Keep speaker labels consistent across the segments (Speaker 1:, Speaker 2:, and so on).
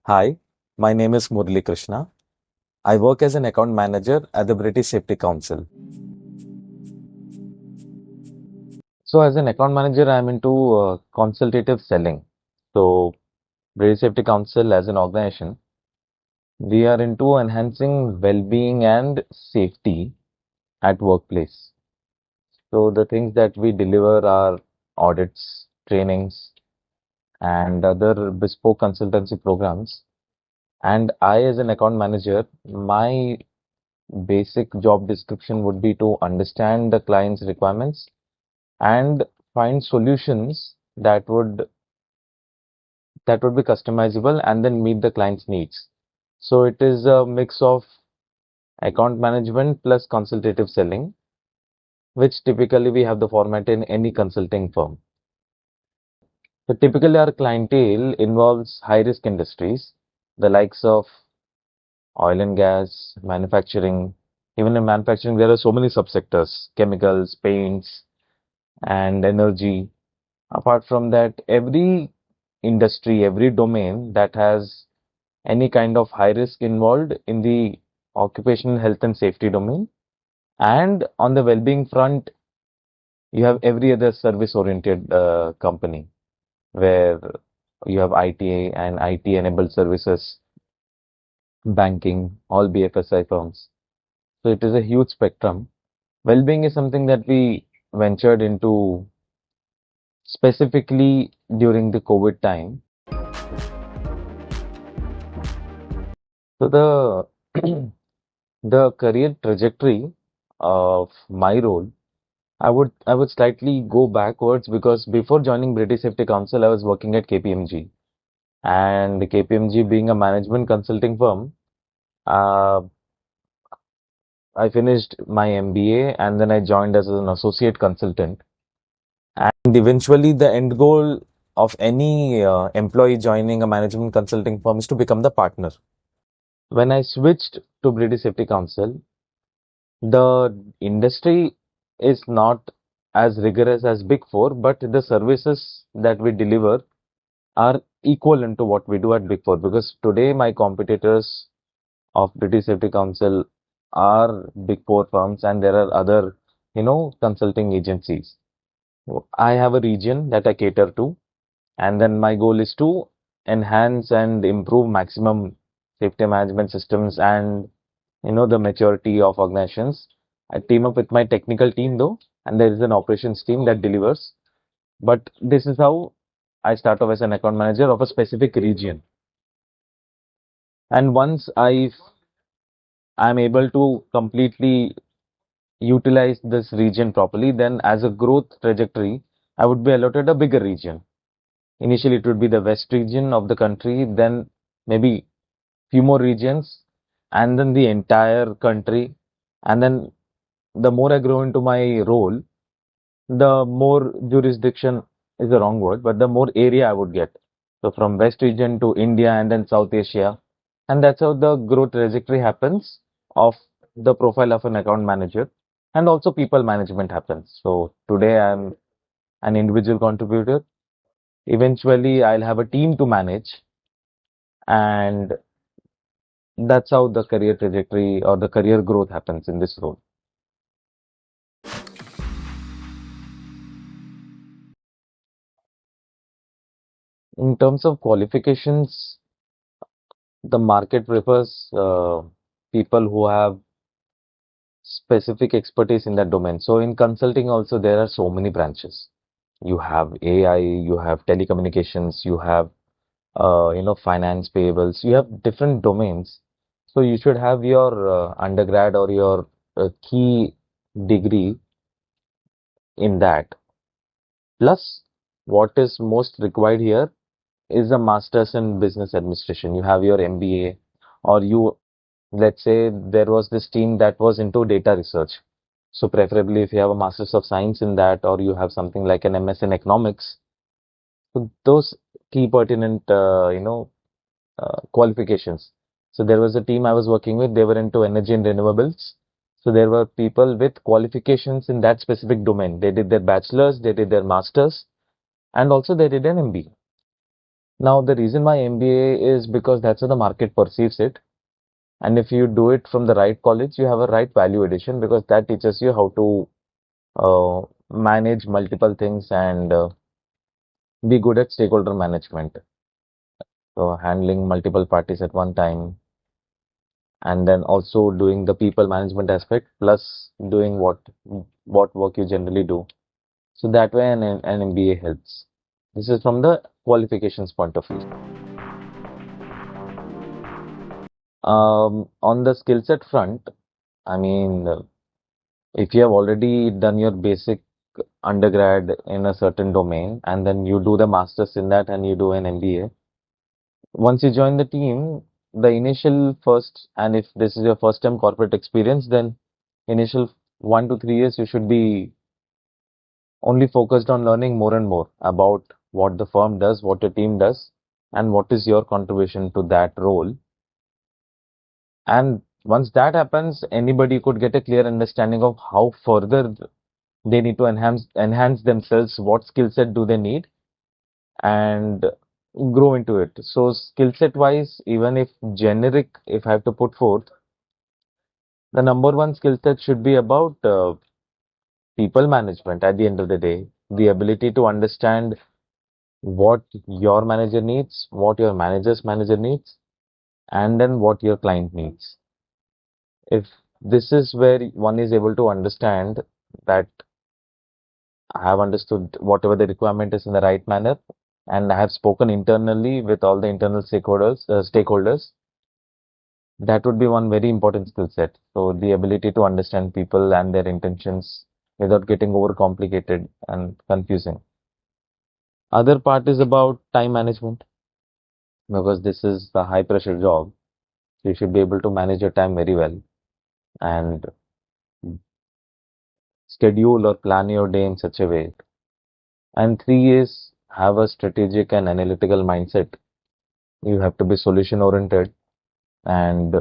Speaker 1: Hi, my name is Murali Krishna. I work as an account manager at the British Safety Council. So, as an account manager, I'm into consultative selling. So, British Safety Council as an organization, we are into enhancing well-being and safety at workplace. So, the things that we deliver are audits, trainings, and other bespoke consultancy programs. And I, as an account manager, my basic job description would be to understand the client's requirements and find solutions that would be customizable and then meet the client's needs. So it is a mix of account management plus consultative selling, which typically we have the format in any consulting firm. So typically our clientele involves high risk industries, the likes of oil and gas, manufacturing. Even in manufacturing, there are so many subsectors, chemicals, paints, and energy. Apart from that, every industry, every domain that has any kind of high risk involved in the occupational health and safety domain. And on the well-being front, you have every other service-oriented company where you have IT and IT-enabled services, banking, all BFSI firms. So it is a huge spectrum. Well-being is something that we ventured into specifically during the COVID time. So the the career trajectory of my role, I would slightly go backwards because before joining British Safety Council, I was working at KPMG, and KPMG being a management consulting firm, uh, I finished my MBA and then I joined as an associate consultant. And eventually, the end goal of any employee joining a management consulting firm is to become the partner. When I switched to British Safety Council, the industry is not as rigorous as Big Four, but the services that we deliver are equivalent to what we do at Big Four. Because today, my competitors of British Safety Council are Big Four firms, and there are other, consulting agencies. I have a region that I cater to, and then my goal is to enhance and improve maximum safety management systems and the maturity of organizations. I team up with my technical team though, and there is an operations team that delivers. But this is how I start off as an account manager of a specific region. And once I'm able to completely utilize this region properly, then as a growth trajectory, I would be allotted a bigger region. Initially, it would be the west region of the country, then maybe few more regions, and then the entire country. And then the more I grow into my role, the more jurisdiction is the wrong word, but the more area I would get. So from West region to India and then South Asia. And that's how the growth trajectory happens of the profile of an account manager. And also people management happens. So today I'm an individual contributor. Eventually I'll have a team to manage, and that's how the career trajectory or the career growth happens in this role. In terms of qualifications, the market prefers people who have specific expertise in that domain. So in consulting also there are so many branches. You have AI, you have telecommunications, you have finance, payables. You have different domains. So you should have your undergrad or your key degree in that. Plus, what is most required here is a master's in business administration. You have your MBA, or let's say there was this team that was into data research. So preferably if you have a master's of science in that, or you have something like an MS in economics, so those key pertinent, qualifications. So there was a team I was working with, they were into energy and renewables. So there were people with qualifications in that specific domain. They did their bachelor's, they did their master's, and also they did an MBA. Now, the reason why MBA is because that's how the market perceives it. And if you do it from the right college, you have a right value addition because that teaches you how to manage multiple things and be good at stakeholder management. So handling multiple parties at one time, and then also doing the people management aspect plus doing what work you generally do. So that way an MBA helps. This is from the qualifications point of view. On the skill set front, I mean, if you have already done your basic undergrad in a certain domain and then you do the masters in that and you do an MBA, once you join the team, the initial first, and if this is your first time corporate experience, then initial 1 to 3 years you should be only focused on learning more and more about what the firm does, what your team does, and what is your contribution to that role. And once that happens, anybody could get a clear understanding of how further they need to enhance themselves, what skill set do they need, and grow into it. So skill set wise, even if generic, if I have to put forth, the number one skill set should be about people management at the end of the day, the ability to understand what your manager needs, what your manager's manager needs, and then what your client needs. If this is where one is able to understand that I have understood whatever the requirement is in the right manner, and I have spoken internally with all the internal stakeholders, that would be one very important skill set. So the ability to understand people and their intentions without getting overcomplicated and confusing. Other part is about time management because this is the high pressure job. You should be able to manage your time very well and schedule or plan your day in such a way. And three is have a strategic and analytical mindset. You have to be solution oriented and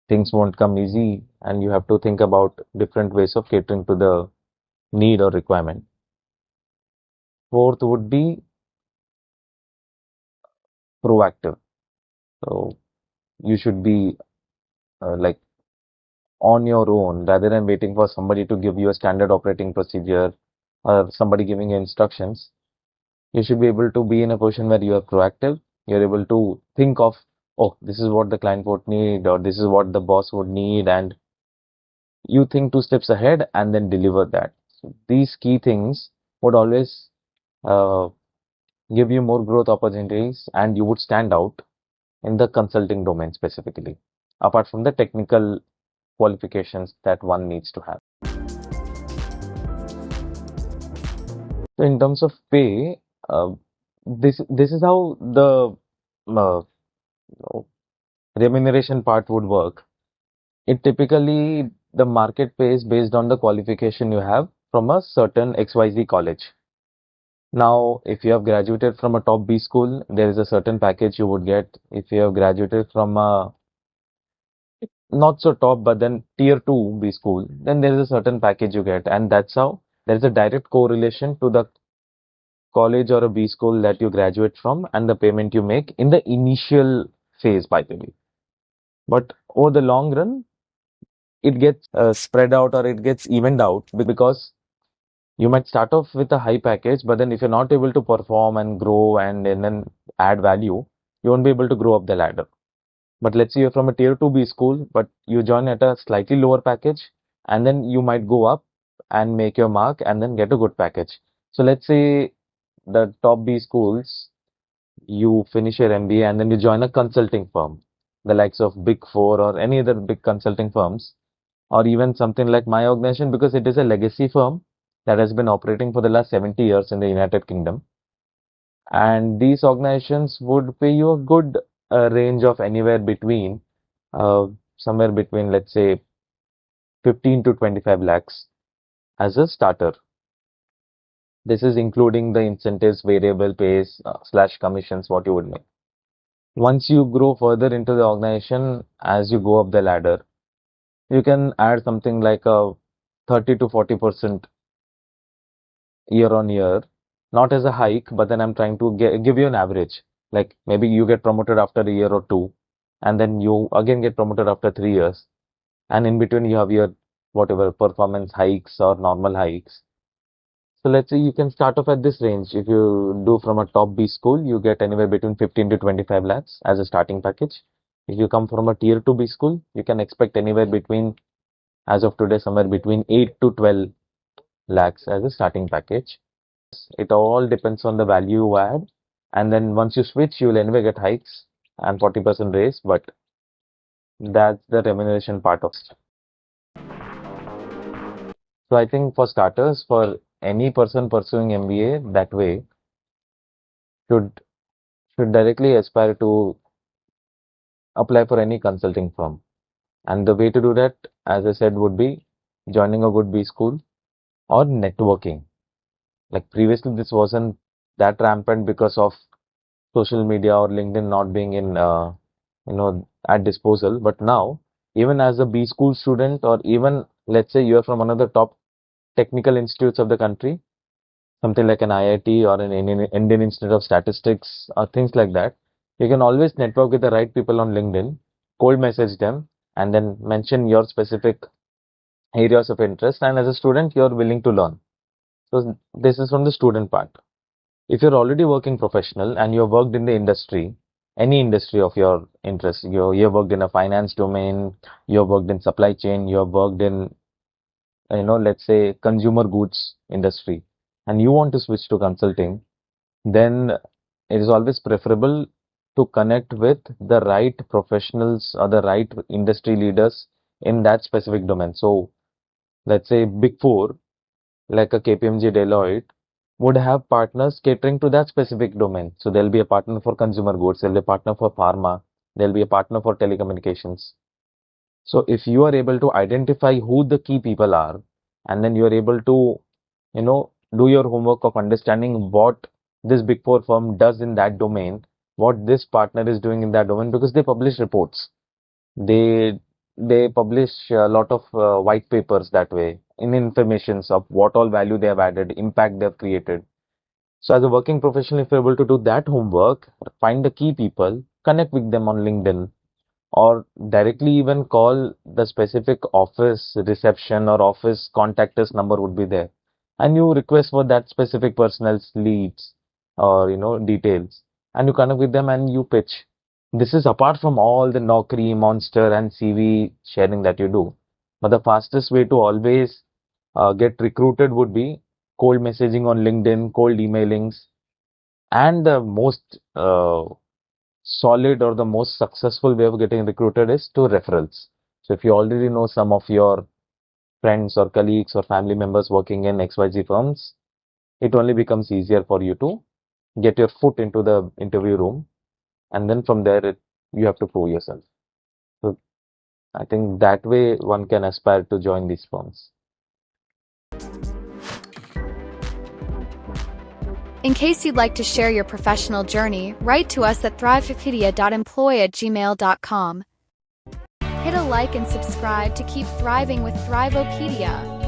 Speaker 1: things won't come easy and you have to think about different ways of catering to the need or requirement. Fourth would be proactive. So you should be like on your own rather than waiting for somebody to give you a standard operating procedure or somebody giving you instructions. You should be able to be in a position where you are proactive. You're able to think of, oh, this is what the client would need, or this is what the boss would need, and you think 2 steps ahead and then deliver that. So these key things would always uh, give you more growth opportunities, and you would stand out in the consulting domain specifically, apart from the technical qualifications that one needs to have. So in terms of pay, this is how the uh, remuneration part would work. It typically the market pays based on the qualification you have from a certain XYZ college. Now, if you have graduated from a top B school, there is a certain package you would get. If you have graduated from a not so top, but then tier 2 B school, then there is a certain package you get. And that's how there is a direct correlation to the college or a B school that you graduate from and the payment you make in the initial phase, by the way. But over the long run, it gets spread out or it gets evened out because you might start off with a high package, but then if you're not able to perform and grow and then add value, you won't be able to grow up the ladder. But let's say you're from a tier 2B school, but you join at a slightly lower package, and then you might go up and make your mark and then get a good package. So let's say the top B schools, you finish your MBA and then you join a consulting firm, the likes of Big Four or any other big consulting firms, or even something like my organization because it is a legacy firm that has been operating for the last 70 years in the United Kingdom. And these organizations would pay you a good range of anywhere between uh, somewhere between, let's say, 15 to 25 lakhs as a starter. This is including the incentives, variable pays, slash commissions, what you would make. Once you grow further into the organization, as you go up the ladder, you can add something like a 30 to 40% year on year, not as a hike, but then I'm trying to give you an average. Like maybe you get promoted after a year or two, and then you again get promoted after 3 years, and in between you have your whatever performance hikes or normal hikes. So let's say you can start off at this range. If you do from a top B school, you get anywhere between 15 to 25 lakhs as a starting package. If you come from a tier 2 B school, you can expect anywhere between, as of today, somewhere between 8 to 12 lakhs as a starting package. It all depends on the value you add. And then once you switch, you will anyway get hikes and 40% raise, but that's the remuneration part of it. So I think for starters, for any person pursuing MBA that way, should should directly aspire to apply for any consulting firm. And the way to do that, as I said, would be joining a good B school or networking. Like previously, this wasn't that rampant because of social media or LinkedIn not being in, at disposal. But now, even as a B school student, or even let's say you're from one of the top technical institutes of the country, something like an IIT or an Indian Institute of Statistics or things like that, you can always network with the right people on LinkedIn, cold message them, and then mention your specific areas of interest. And as a student, you're willing to learn. So this is from the student part. If you're already working professional and you've worked in the industry, any industry of your interest, you've worked in a finance domain, you've worked in supply chain, you've worked in, let's say consumer goods industry, and you want to switch to consulting, then it is always preferable to connect with the right professionals or the right industry leaders in that specific domain. So let's say Big Four, like a KPMG, Deloitte, would have partners catering to that specific domain. So there'll be a partner for consumer goods, there'll be a partner for pharma, there'll be a partner for telecommunications. So if you are able to identify who the key people are, and then you are able to, do your homework of understanding what this Big Four firm does in that domain, what this partner is doing in that domain, because they publish reports. They they publish a lot of white papers that way in informations of what all value they have added, impact they have created. So as a working professional, if you're able to do that homework, find the key people, connect with them on LinkedIn, or directly even call the specific office reception or office contact us number would be there, and you request for that specific person's leads or details, and you connect with them and you pitch. This is apart from all the Naukri, Monster and CV sharing that you do, but the fastest way to always get recruited would be cold messaging on LinkedIn, cold emailings, and the most solid or the most successful way of getting recruited is to referrals. So if you already know some of your friends or colleagues or family members working in XYZ firms, it only becomes easier for you to get your foot into the interview room, and then from there you have to prove yourself. So I think that way one can aspire to join these firms.
Speaker 2: In case you'd like to share your professional journey, write to us at thrive-o-pedia.employ@gmail.com. Hit a like and subscribe to keep thriving with Thrive-O-Pedia.